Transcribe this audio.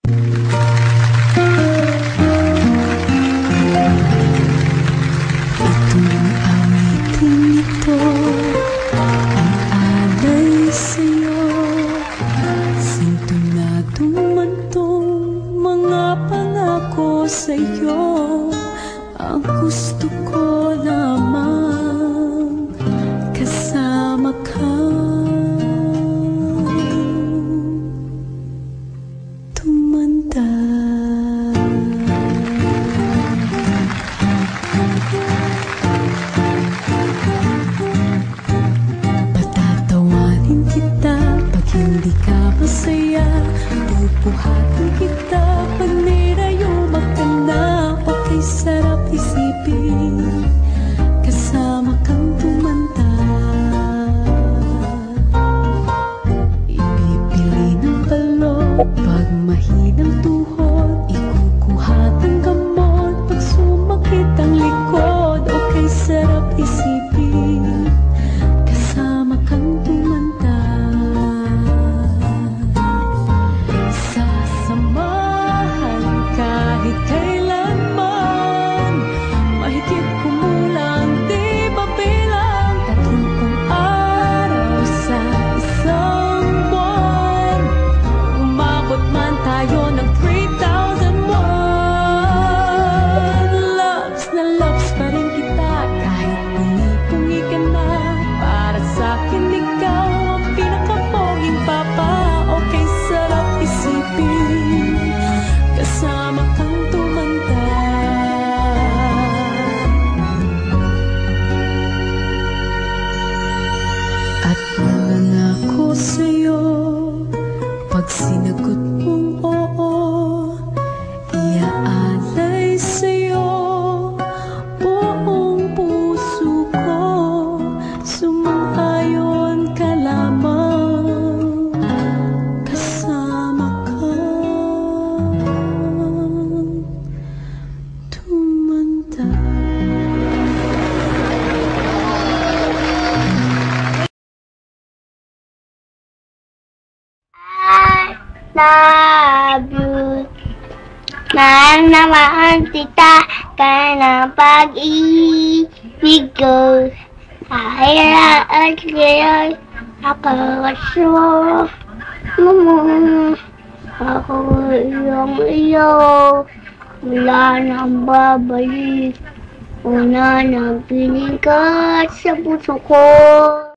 Itong awitin ito ay alay sa'yo, sintonadong mantong mga pangako sa'yo. Ang gusto ko lamang kasama ka, tumanda. Patatawanin kita pag hindi ka masaya, pupuhatin kita pag nirayuma ka na. Okay, sarap isipin kasama kang tumanda. Ipipili ng balon pag mahinang tuhod, ikukuhat ang gamot pag sumakit ang likod. Okay, sarap isipin kasama kang tumanda. Sasamahan kahit kailanman, mahigit kumulang di mabilang 30 araw sa isang buwan. Umabot man tayo ng 3,001. Loves na loves pa rin kita kahit pungi-pungi ka na. Para sa'kin ikaw ang pinakapoging papa. Okay, sarap isipin kasama kang tumanda. At nangangako sa'yo pag sinagot mong oo, iaalay sa'yo buong puso ko. Sumang-ayon ka lamang kasama ka, tumanda. Love you. Mahal na mahal kita ka ng pag-ibig ko. Hayaan ngayon ako gusto mo. Ako iyong iyo. Wala nang babalik. Una nang piling ka sa puso ko.